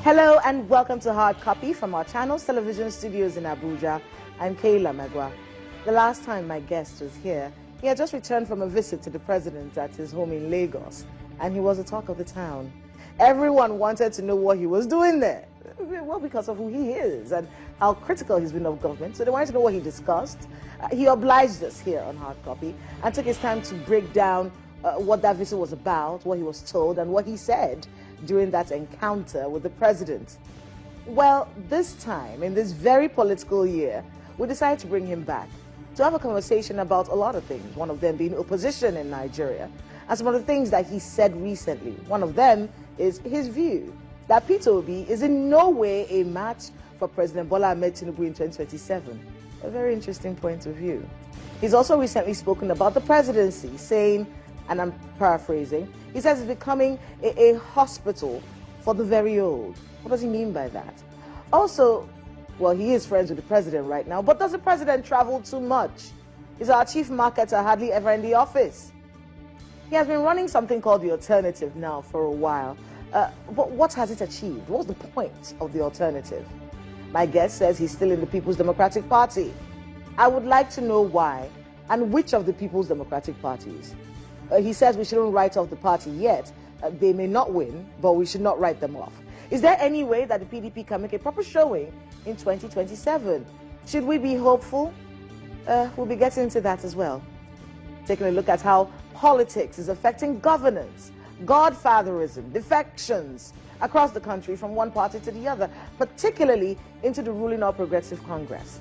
Hello and welcome to Hard Copy from our channel's television studios in Abuja. I'm Kayla Megwa. The last time my guest was here, he had just returned from a visit to the president at his home in Lagos, and he was the talk of the town. Everyone wanted to know what he was doing there. Well, because of who he is and how critical he's been of government, so they wanted to know what he discussed. He obliged us here on Hard Copy and took his time to break down what that visit was about, what he was told, and what he said during that encounter with the president. Well, this time, in this very political year, we decided to bring him back to have a conversation about a lot of things, one of them being opposition in Nigeria, and some of the things that he said recently. One of them is his view that Peter Obi is in no way a match for President Bola Ahmed Tinubu in 2027. A very interesting point of view. He's also recently spoken about the presidency, saying, and I'm paraphrasing, he says it's becoming a hospital for the very old. What does he mean by that? Also, well, he is friends with the president right now, but does the president travel too much? Is our chief marketer hardly ever in the office? He has been running something called The Alternative now for a while. But what has it achieved? What's the point of The Alternative? My guest says he's still in the People's Democratic Party. I would like to know why and which of the People's Democratic Parties. He says we shouldn't write off the party yet. They may not win, but we should not write them off. Is there any way that the PDP can make a proper showing in 2027? Should we be hopeful? We'll be getting into that as well. Taking a look at how politics is affecting governance, godfatherism, defections across the country from one party to the other, particularly into the ruling All Progressive Congress.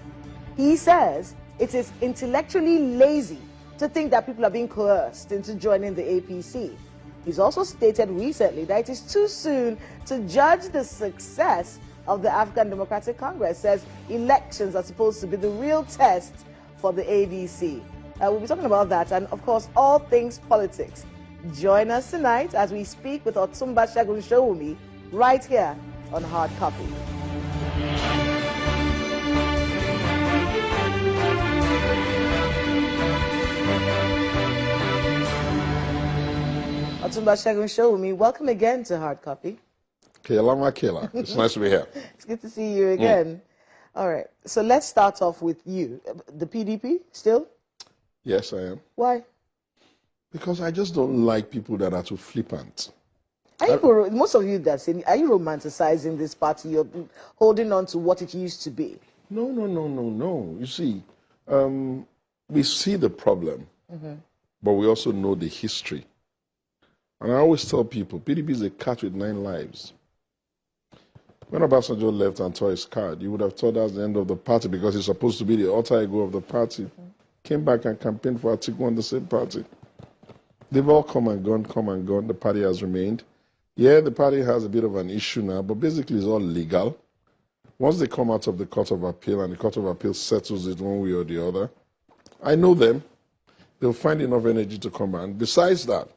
He says it is intellectually lazy to think that people are being coerced into joining the APC. He's also stated recently that it is too soon to judge the success of the African Democratic Congress. Says elections are supposed to be the real test for the ADC. We'll be talking about that and, of course, all things politics. Join us tonight as we speak with Otumba Segun Showumi right here on Hard Copy. Otumba Segun Showumi, welcome again to Hard Copy. Kayla, it's nice to be here. It's good to see you again. All right, so let's start off with you. The PDP still? Yes, I am. Why? Because I just don't like people that are too flippant. Most of you that say, are you romanticizing this party? You're holding on to what it used to be? No. You see, we see the problem, but we also know the history. And I always tell people, PDP is a cat with 9 lives. When Obasanjo left and tore his card, you would have thought that's the end of the party because he's supposed to be the alter ego of the party. Came back and campaigned for Atiku on the same party. They've all come and gone. The party has remained. Yeah, the party has a bit of an issue now, but basically it's all legal. Once they come out of the Court of Appeal and the Court of Appeal settles it one way or the other, I know them. They'll find enough energy to come back. And besides that,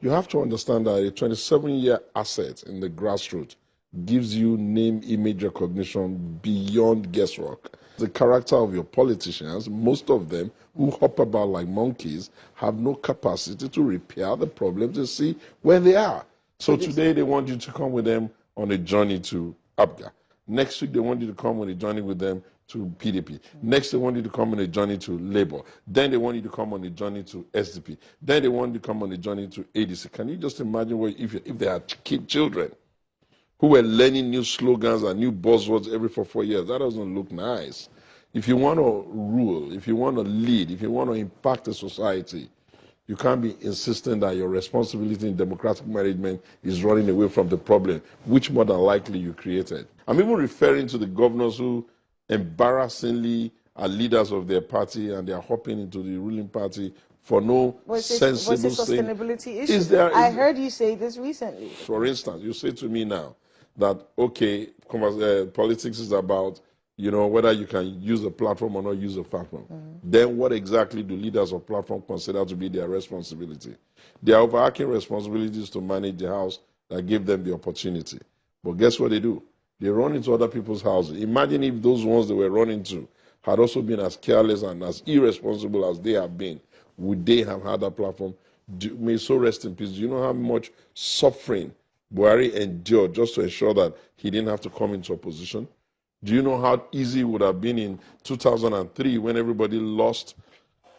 you have to understand that a 27-year asset in the grassroots gives you name, image recognition beyond guesswork. The character of your politicians, most of them who hop about like monkeys, have no capacity to repair the problems and see where they are. So today they want you to come with them on a journey to ABGA. Next week they want you to come on a journey with them to PDP. Next they want you to come on a journey to Labour. Then they want you to come on a journey to SDP. Then they want you to come on a journey to ADC. Can you just imagine what if they had children who were learning new slogans and new buzzwords every 4 years? That doesn't look nice. If you want to rule, if you want to lead, if you want to impact a society, you can't be insisting that your responsibility in democratic management is running away from the problem, which more than likely you created. I'm even referring to the governors who embarrassingly are leaders of their party and they are hopping into the ruling party for no sensible thing. What's the sustainability issue? I heard you say this recently. For instance, you say to me now that, okay, politics is about, whether you can use a platform or not use a platform. Then what exactly do leaders of platform consider to be their responsibility? Their overarching responsibility is to manage the house that gave them the opportunity. But guess what they do? They run into other people's houses. Imagine if those ones they were running to had also been as careless and as irresponsible as they have been. Would they have had that platform? May so rest in peace. Do you know how much suffering Buhari endured just to ensure that he didn't have to come into opposition? Do you know how easy it would have been in 2003 when everybody lost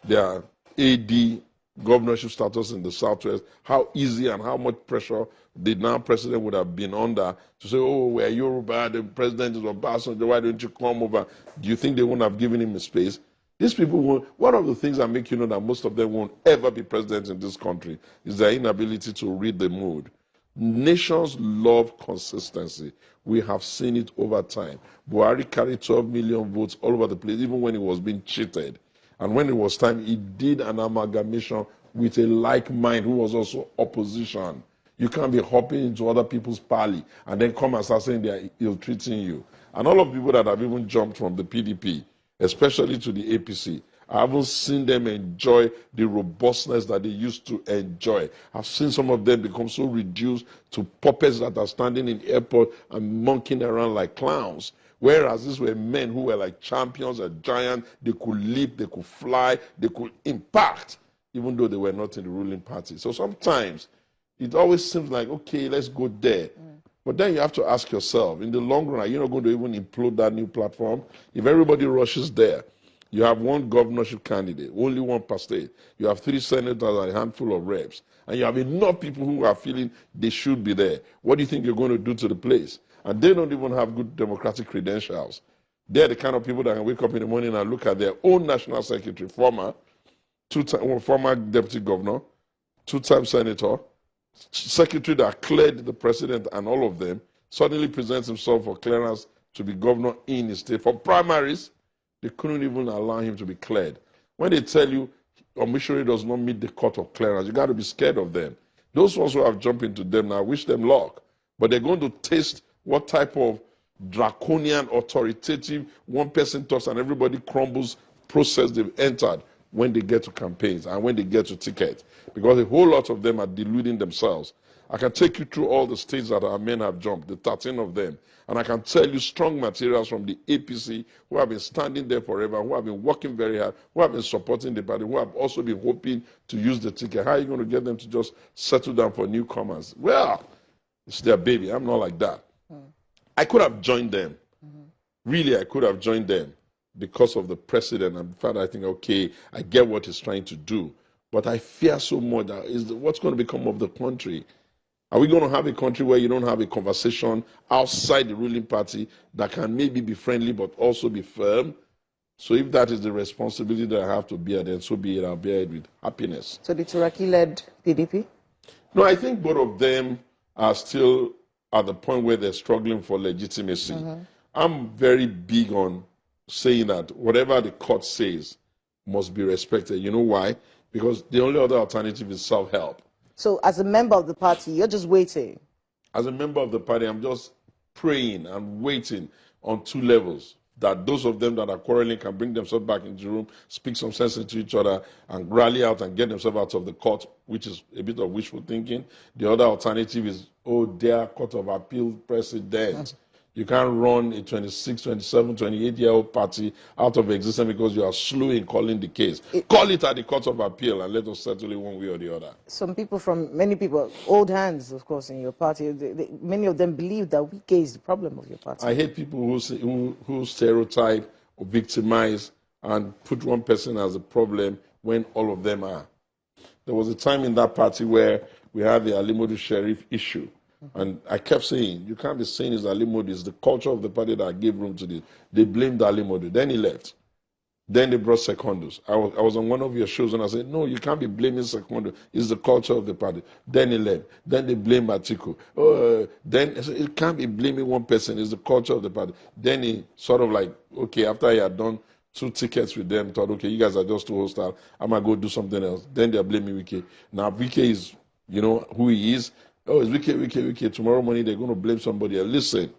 their AD governorship status in the Southwest? How easy and how much pressure the now president would have been under to say, oh, we're Yoruba, the president is Obasanjo, why don't you come over? Do you think they wouldn't have given him a space? These people won't. One of the things that make you know that most of them won't ever be president in this country is their inability to read the mood. Nations love consistency. We have seen it over time. Buhari carried 12 million votes all over the place, even when he was being cheated. And when it was time, he did an amalgamation with a like mind who was also opposition. You can't be hopping into other people's party and then come and start saying they are ill-treating you. And all of the people that have even jumped from the PDP, especially to the APC, I haven't seen them enjoy the robustness that they used to enjoy. I've seen some of them become so reduced to puppets that are standing in the airport and monkeying around like clowns. Whereas these were men who were like champions, a giant, they could leap, they could fly, they could impact, even though they were not in the ruling party. So sometimes it always seems like, okay, let's go there. But then you have to ask yourself, in the long run, are you not going to even implode that new platform? If everybody rushes there, you have one governorship candidate, only one per state. You have 3 senators and a handful of reps. And you have enough people who are feeling they should be there. What do you think you're going to do to the place? And they don't even have good democratic credentials. They're the kind of people that can wake up in the morning and look at their own national secretary, former deputy governor, 2-time senator, secretary that cleared the president and all of them, suddenly presents himself for clearance to be governor in his state. For primaries, they couldn't even allow him to be cleared. When they tell you Omishori does not meet the court of clearance, you got to be scared of them. Those ones who have jumped into them now, I wish them luck. But they're going to taste what type of draconian, authoritative, one person talks and everybody crumbles process they've entered when they get to campaigns and when they get to tickets. Because a whole lot of them are deluding themselves. I can take you through all the states that our men have jumped, the 13 of them. And I can tell you strong materials from the APC who have been standing there forever, who have been working very hard, who have been supporting the party, who have also been hoping to use the ticket. How are you going to get them to just settle down for newcomers? Well, it's their baby. I'm not like that. I could have joined them. Really, I could have joined them because of the precedent. And in fact, I think, okay, I get what he's trying to do. But I fear so much that what's going to become of the country? Are we going to have a country where you don't have a conversation outside the ruling party that can maybe be friendly but also be firm? So if that is the responsibility that I have to bear, then so be it. I'll bear it with happiness. So the Turaki-led PDP? No, I think both of them are still at the point where they're struggling for legitimacy. I'm very big on saying that whatever the court says must be respected. You know why? Because the only other alternative is self-help. So as a member of the party, you're just waiting? As a member of the party, I'm just praying and waiting on 2 levels. That those of them that are quarreling can bring themselves back into the room, speak some sense into each other, and rally out and get themselves out of the court, which is a bit of wishful thinking. The other alternative is, oh, dear Court of Appeal president. You can't run a 26, 27, 28-year-old party out of existence because you are slow in calling the case. Call it at the Court of Appeal and let us settle it one way or the other. Many people, old hands, of course, in your party, many of them believe that Wike is the problem of your party. I hate people who stereotype or victimize and put one person as a problem when all of them are. There was a time in that party where we had the Alimodu Sheriff issue. And I kept saying, you can't be saying it's Alimodu, it's the culture of the party that gave room to this. They blamed Alimodu. Then he left. Then they brought Secondus. I was on one of your shows and I said, no, you can't be blaming Secondus. It's the culture of the party. Then he left. Then they blamed Atiku. Then I said, it can't be blaming one person. It's the culture of the party. Then he sort of like, okay, after he had done 2 tickets with them, thought, okay, you guys are just too hostile. I'm going to go do something else. Then they're blaming Wike. Now, Wike is, you know, who he is. Oh, it's Wike. Tomorrow morning they're going to blame somebody else. Listen,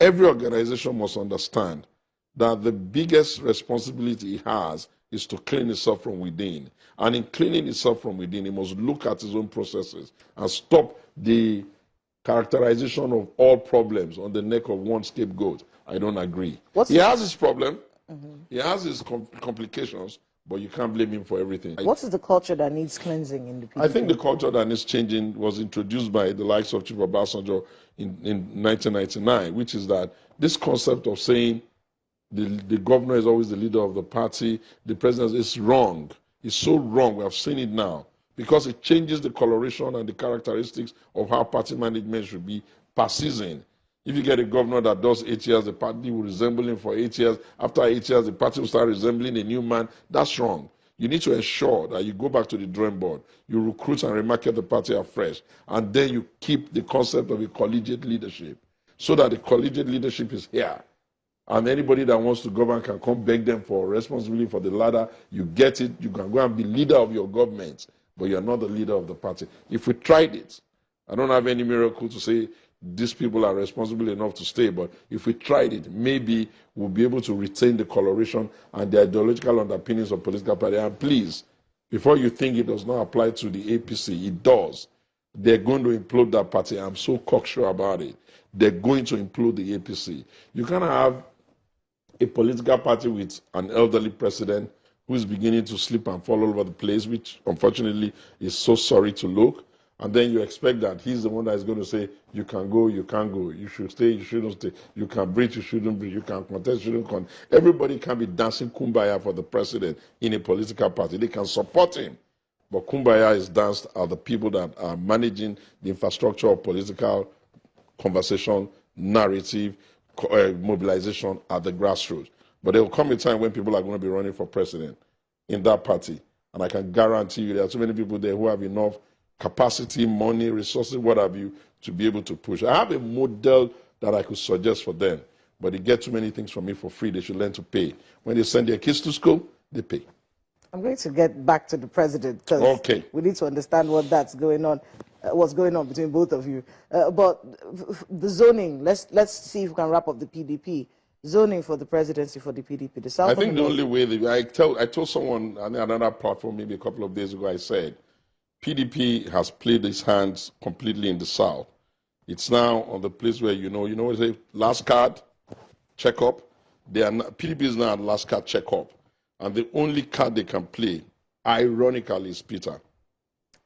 every organization must understand that the biggest responsibility it has is to clean itself from within. And in cleaning itself from within, it must look at its own processes and stop the characterization of all problems on the neck of one scapegoat. I don't agree. He has his problem. He has his complications, but you can't blame him for everything. What is the culture that needs cleansing in the PDP? I think the culture that needs changing was introduced by the likes of Chief Obasanjo in 1999, which is that this concept of saying the governor is always the leader of the party, the president is wrong. It's so wrong. We have seen it now because it changes the coloration and the characteristics of how party management should be per season. If you get a governor that does 8 years, the party will resemble him for 8 years. After 8 years, the party will start resembling a new man. That's wrong. You need to ensure that you go back to the drawing board, you recruit and remarket the party afresh, and then you keep the concept of a collegiate leadership so that the collegiate leadership is here. And anybody that wants to govern can come beg them for responsibility for the ladder. You get it, you can go and be leader of your government, but you're not the leader of the party. If we tried it, I don't have any miracle to say these people are responsible enough to stay, but if we tried it, maybe we'll be able to retain the coloration and the ideological underpinnings of political party. And please, before you think it does not apply to the APC, it does. They're going to implode that party. I'm so cocksure about it. They're going to implode the APC. You cannot have a political party with an elderly president who is beginning to slip and fall all over the place, which unfortunately is so sorry to look. And then you expect that he's the one that is going to say, you can go, you can't go, you should stay, you shouldn't stay, you can breathe, you shouldn't breathe, you can contest, you shouldn't contest. Everybody can be dancing kumbaya for the president in a political party. They can support him. But kumbaya is danced are the people that are managing the infrastructure of political conversation, narrative, mobilization at the grassroots. But there will come a time when people are going to be running for president in that party. And I can guarantee you there are too many people there who have enough capacity, money, resources, what have you, to be able to push. I have a model that I could suggest for them, but they get too many things from me for free. They should learn to pay. When they send their kids to school, they pay. I'm going to get back to the president because we need to understand what's going on between both of you. But the zoning, let's see if we can wrap up the PDP. Zoning for the presidency for the PDP. I think the only way I told someone on another platform maybe a couple of days ago, I said, PDP has played its hands completely in the South. It's now on the place where, what they say, last card, check up. PDP is now at last card, check up. And the only card they can play, ironically, is Peter.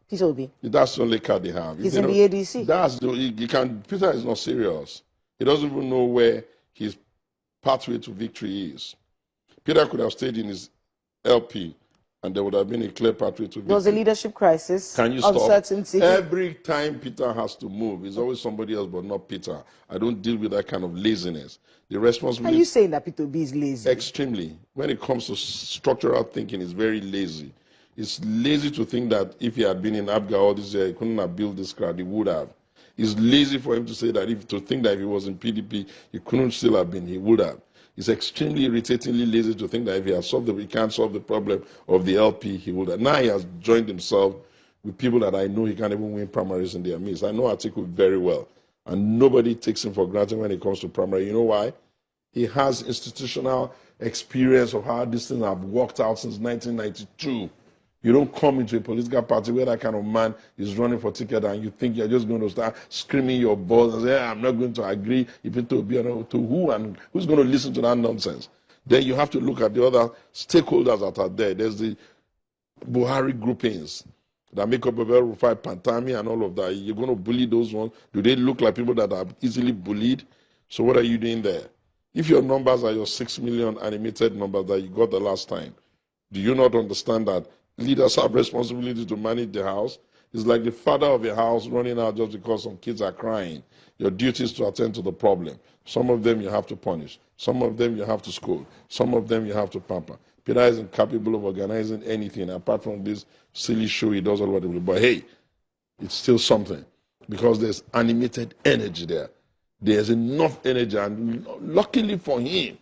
Peter Obi. That's the only card they have. He's in the ADC. Peter is not serious. He doesn't even know where his pathway to victory is. Peter could have stayed in his LP, and there would have been a clear pathway to victory. There was a leadership crisis. Can you stop? Uncertainty. Every time Peter has to move, it's always somebody else but not Peter. I don't deal with that kind of laziness. The responsibility. Are you saying that Peter Obi is lazy? Extremely. When it comes to structural thinking, he's very lazy. It's lazy to think that if he had been in Abga all this year, he couldn't have built this crowd. He would have. It's lazy for him to say that to think that if he was in PDP, he couldn't still have been. He would have. It's extremely irritatingly lazy to think that if he can't solve the problem of the LP, he would have. Now he has joined himself with people that I know he can't even win primaries in their midst. I know Atiku very well, and nobody takes him for granted when it comes to primary. You know why? He has institutional experience of how these things have worked out since 1992. You don't come into a political party where that kind of man is running for ticket and you think you're just going to start screaming your balls and say, I'm not going to agree if it to be to who and who's going to listen to that nonsense. Then you have to look at the other stakeholders that are there. There's the Buhari groupings that make up a very Rufai Pantami and all of that. You're going to bully those ones. Do they look like people that are easily bullied? So what are you doing there? If your numbers are your 6 million animated numbers that you got the last time, do you not understand that leaders have responsibility to manage the house? It's like the father of a house running out just because some kids are crying. Your duty is to attend to the problem. Some of them you have to punish. Some of them you have to scold. Some of them you have to pamper. Peter is incapable of organizing anything apart from this silly show he does all what he will. But hey, it's still something because there's animated energy there. There's enough energy, and luckily for him,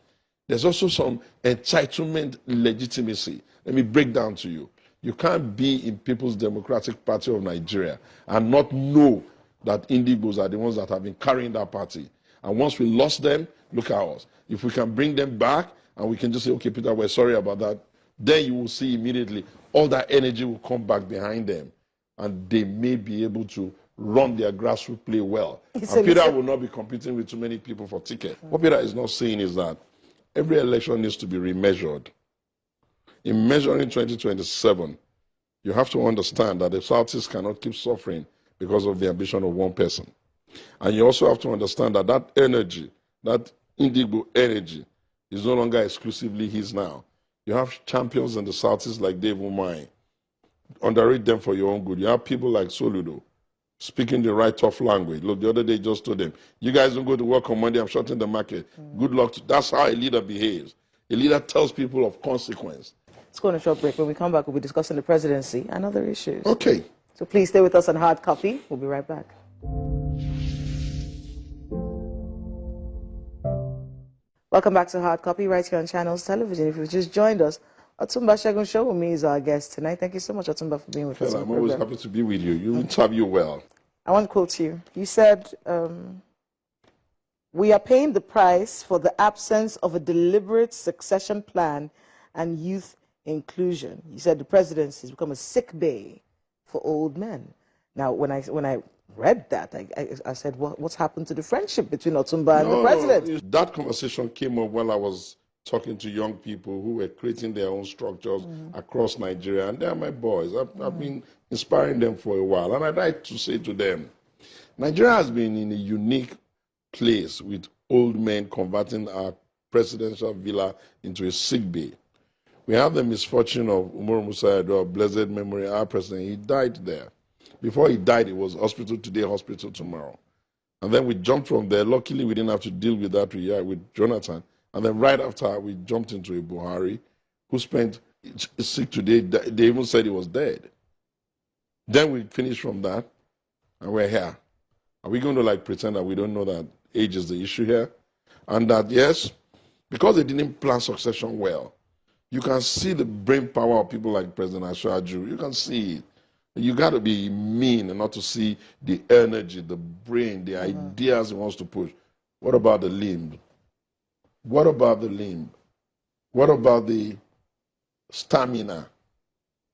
there's also some entitlement legitimacy. Let me break down to you. You can't be in People's Democratic Party of Nigeria and not know that Indigbos are the ones that have been carrying that party. And once we lost them, look at us. If we can bring them back and we can just say, okay, Peter, we're sorry about that, then you will see immediately all that energy will come back behind them and they may be able to run their grassroots play well. And Peter will not be competing with too many people for ticket. What Peter is not saying is that every election needs to be remeasured. In measuring 2027, you have to understand that the Southeast cannot keep suffering because of the ambition of one person. And you also have to understand that that energy, that indigo energy, is no longer exclusively his now. You have champions in the Southeast like Dave Umai. Underrate them for your own good. You have people like Soludo speaking the right tough language. Look, the other day just told them, you guys don't go to work on Monday, I'm shutting the market. Good luck. That's how a leader behaves. A leader tells people of consequence. Let's go on a short break. When we come back, we'll be discussing the presidency and other issues. Okay. So please stay with us on Hard Copy. We'll be right back. Welcome back to Hard Copy right here on Channels Television. If you've just joined us, Otumba Segun Showumi is our guest tonight. Thank you so much, Otumba, for being with us. I'm always happy to be with you. You interview well. I want to quote you. You said, we are paying the price for the absence of a deliberate succession plan and youth inclusion. You said the presidency has become a sick bay for old men. Now, when I read that, I said, what's happened to the friendship between Otumba and the president? That conversation came up while I was talking to young people who were creating their own structures across Nigeria, and they're my boys. I've been inspiring them for a while, and I'd like to say to them, Nigeria has been in a unique place with old men converting our presidential villa into a sick bay. We have the misfortune of Umaru Musa Yar'Adua, blessed memory, our president. He died there. Before he died, it was hospital today, hospital tomorrow. And then we jumped from there. Luckily, we didn't have to deal with that with Jonathan. And then right after, we jumped into a Buhari who spent sick today. They even said he was dead. Then we finished from that, and we're here. Are we going to pretend that we don't know that age is the issue here? And that, yes, because they didn't plan succession well, you can see the brain power of people like President Ashwaju. You can see it. You got to be mean and not to see the energy, the brain, the ideas he wants to push. What about the limb? What about the limb? What about the stamina?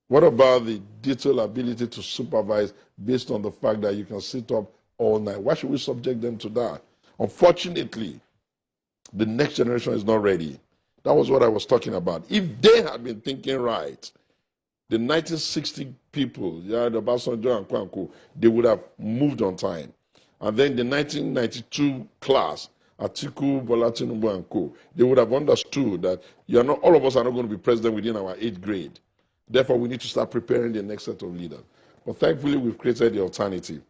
What about the detailed ability to supervise based on the fact that you can sit up all night? Why should we subject them to that? Unfortunately, the next generation is not ready. That was what I was talking about. If they had been thinking right, the 1960 people, the Obasanjo and Kwankwo, they would have moved on time. And then the 1992 class, Atiku, Bola Tinubu and Co., they would have understood that all of us are not going to be president within our 8th grade. Therefore, we need to start preparing the next set of leaders. But thankfully, we've created the alternative.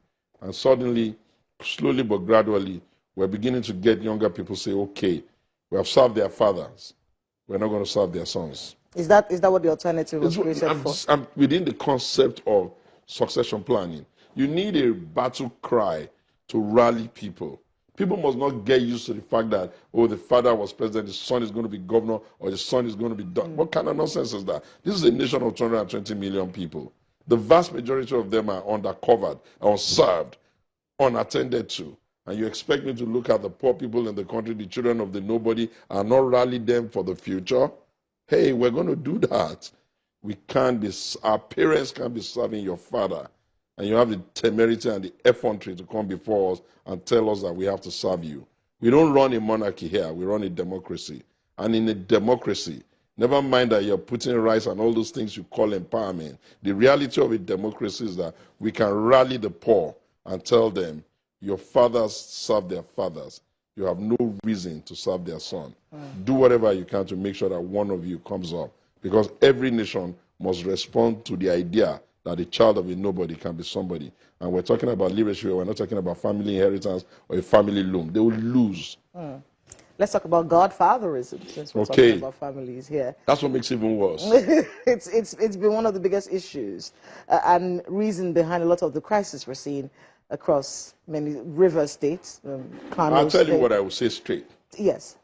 And suddenly, slowly but gradually, we're beginning to get younger people say, okay, we have served their fathers. We're not going to serve their sons. Is that what the alternative was created for? Within the concept of succession planning, you need a battle cry to rally people. People must not get used to the fact that, oh, the father was president, the son is going to be governor, or the son is going to be done. What kind of nonsense is that? This is a nation of 220 million people. The vast majority of them are undercovered, unserved, unattended to. And you expect me to look at the poor people in the country, the children of the nobody, and not rally them for the future? Hey, we're going to do that. Our parents can't be serving your father. And you have the temerity and the effrontery to come before us and tell us that we have to serve you. We don't run a monarchy here. We run a democracy. And in a democracy, never mind that you're putting rights and all those things you call empowerment. The reality of a democracy is that we can rally the poor and tell them, your fathers serve their fathers. You have no reason to serve their son. Do whatever you can to make sure that one of you comes up. Because every nation must respond to the idea that a child of a nobody can be somebody. And we're talking about leadership. We're not talking about family inheritance or a family loom. They will lose. Let's talk about godfatherism, since we're talking about families here. That's what makes it even worse. It's been one of the biggest issues and reason behind a lot of the crisis we're seeing across many river states. I'll tell you what I will say straight. Yes.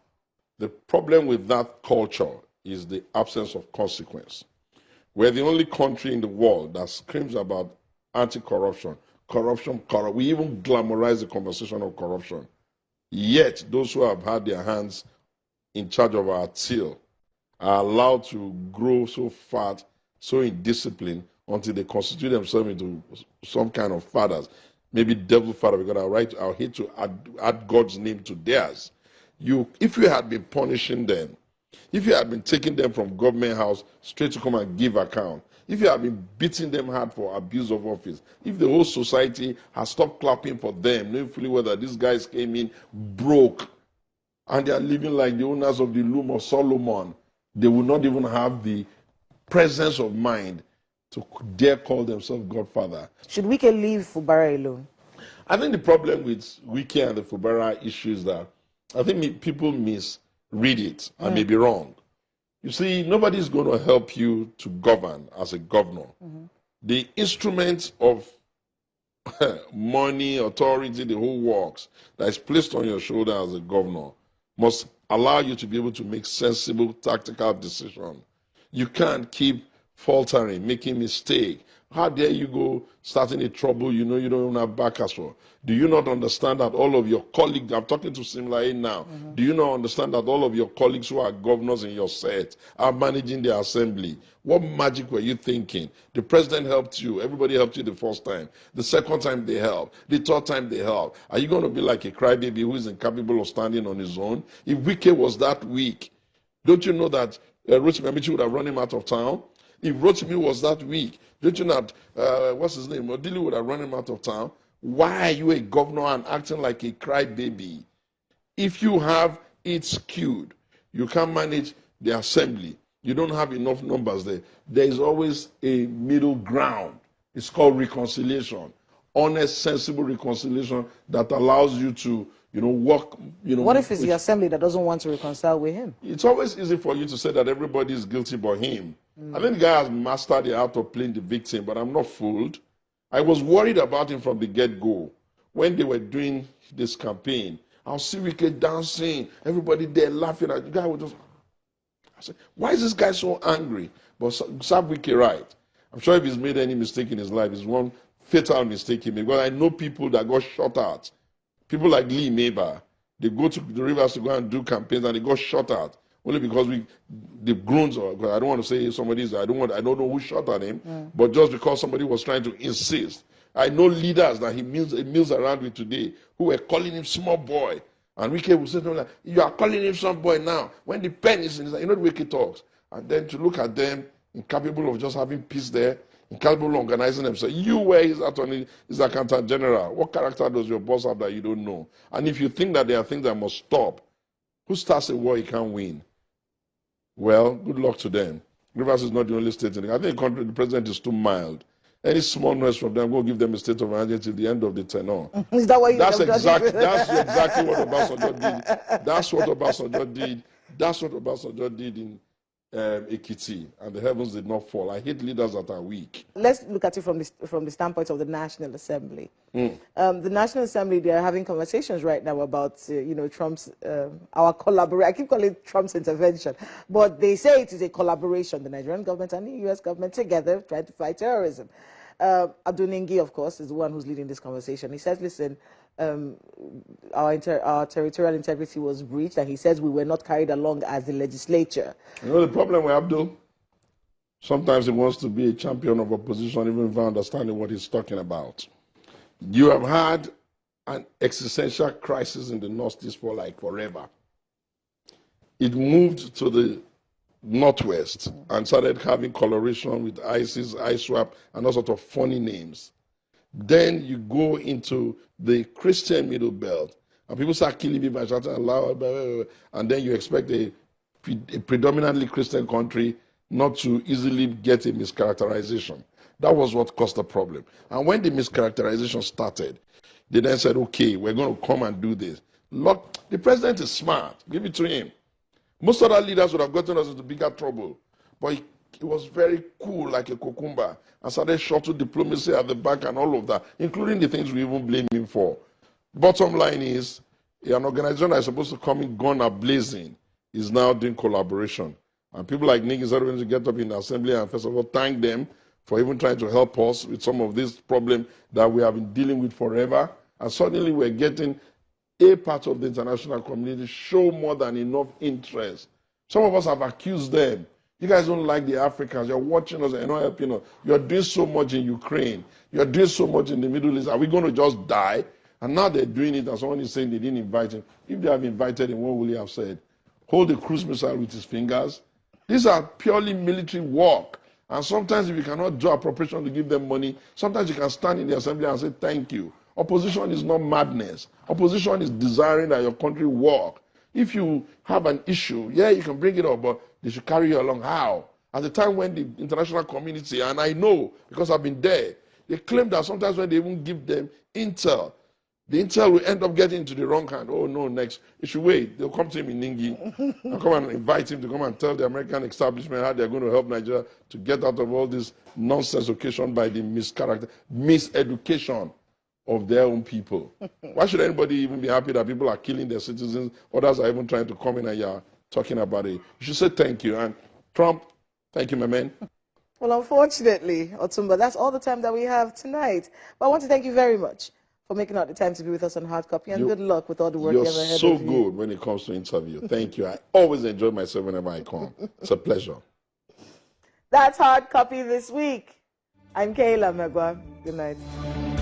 The problem with that culture is the absence of consequence. We're the only country in the world that screams about anti-corruption, corruption. We even glamorize the conversation of corruption. Yet, those who have had their hands in charge of our till are allowed to grow so fat, so indisciplined, until they constitute themselves into some kind of fathers. Maybe devil father, because I'll hate to add God's name to theirs. If you had been punishing them, If you had been taking them from government house straight to come and give account, if you have been beating them hard for abuse of office, if the whole society has stopped clapping for them, knowing fully well that these guys came in broke and they are living like the owners of the loom of Solomon, they will not even have the presence of mind to dare call themselves Godfather. Should Wike leave Fubara alone? I think the problem with Wike and the Fubara issue is that I think people misread it and may be wrong. You see, nobody's going to help you to govern as a governor. The instrument of money, authority, the whole works that is placed on your shoulder as a governor must allow you to be able to make sensible, tactical decisions. You can't keep faltering, making mistakes. How dare you go starting a trouble you know you don't even have backers for? Do you not understand that all of your colleagues, I'm talking to Simlae now, do you not understand that all of your colleagues who are governors in your set are managing the assembly? What magic were you thinking? The president helped you. Everybody helped you the first time. The second time they helped. The third time they helped. Are you going to be like a crybaby who is incapable of standing on his own? If Wike was that weak, don't you know that Rotimi Amici would have run him out of town? If Rotimi was that weak, don't you know that, what's his name, Odili would have run him out of town? Why are you a governor and acting like a crybaby? If you have it skewed, you can't manage the assembly. You don't have enough numbers there. There is always a middle ground. It's called reconciliation. Honest, sensible reconciliation that allows you to, work, What if it's the assembly that doesn't want to reconcile with him? It's always easy for you to say that everybody is guilty but him. I think the guy has mastered the art of playing the victim, but I'm not fooled. I was worried about him from the get-go. When they were doing this campaign, I'll see Wike dancing, everybody there laughing at the guy. Would just, I said, why is this guy so angry? But serve Wike right. I'm sure if he's made any mistake in his life, it's one fatal mistake he made. Because I know people that got shot at. People like Lee Maber, they go to the rivers to go and do campaigns and they got shot at. Only because the groans, or I don't want to say somebody's, I don't know who shot at him, but just because somebody was trying to insist. I know leaders that he mills around with today who were calling him small boy. And Wike would say to him like, you are calling him small boy now. When the pen is in his hand, you know the Wike talks. And then to look at them, incapable of just having peace there, incapable of organizing themselves. You were his attorney, his accountant general. What character does your boss have that you don't know? And if you think that there are things that must stop, who starts a war he can't win? Well, good luck to them. Rivers is not the only state in the country. I think the president is too mild. Any small noise from them will give them a state of emergency till the end of the tenure. Is that what that's exactly what Obasanjo did. That's what Obasanjo did. That's what Obasanjo did in Ekiti, and the heavens did not fall. I hate leaders that are weak. Let's look at it from the standpoint of the National Assembly. The National Assembly, they are having conversations right now about, Trump's, our collaboration. I keep calling it Trump's intervention, but they say it is a collaboration, the Nigerian government and the U.S. government together trying to fight terrorism. Aduningi, of course, is the one who's leading this conversation. He says, listen, our territorial integrity was breached, and he says we were not carried along as the legislature. You know the problem with Abdul? Sometimes he wants to be a champion of opposition even without understanding what he's talking about. You have had an existential crisis in the Northeast for like forever. It moved to the Northwest and started having coloration with ISIS, ISWAP, and all sorts of funny names. Then you go into the Christian Middle Belt, and people start killing people and shouting aloud, and then you expect a predominantly Christian country not to easily get a mischaracterization. That was what caused the problem. And when the mischaracterization started, they then said, okay, we're going to come and do this. Look, the president is smart. Give it to him. Most other leaders would have gotten us into bigger trouble. But he was very cool, like a cucumber, and started shuttle diplomacy at the back and all of that, including the things we even blame him for. Bottom line is, an organization that is supposed to come in gun blazing is now doing collaboration. And people like Nick is going to get up in the assembly and first of all thank them for even trying to help us with some of this problem that we have been dealing with forever. And suddenly we're getting a part of the international community show more than enough interest. Some of us have accused them. You guys don't like the Africans. You're watching us and you're not helping us. You're doing so much in Ukraine. You're doing so much in the Middle East. Are we going to just die? And now they're doing it and someone is saying they didn't invite him. If they have invited him, what will he have said? hold a cruise missile with his fingers. These are purely military work. And sometimes if you cannot do appropriation to give them money, sometimes you can stand in the assembly and say thank you. Opposition is not madness. Opposition is desiring that your country work. If you have an issue, yeah, you can bring it up, but they should carry you along. How? At the time when the international community, and I know because I've been there, they claim that sometimes when they even give them intel, the intel will end up getting into the wrong hand. Oh, no, next. You should wait. They'll come to him in Ningi and come and invite him to come and tell the American establishment how they're going to help Nigeria to get out of all this nonsense occasioned by the miseducation of their own people. Why should anybody even be happy that people are killing their citizens? Others are even trying to come in and you're talking about it. You should say thank you. And Trump, thank you, my man. Well, unfortunately, Otumba, that's all the time that we have tonight. But I want to thank you very much for making out the time to be with us on Hard Copy, and good luck with all the work you have ahead of you. You're so good when it comes to interview. Thank you. I always enjoy myself whenever I come. It's a pleasure. That's Hard Copy this week. I'm Kayla Megwa. Good night.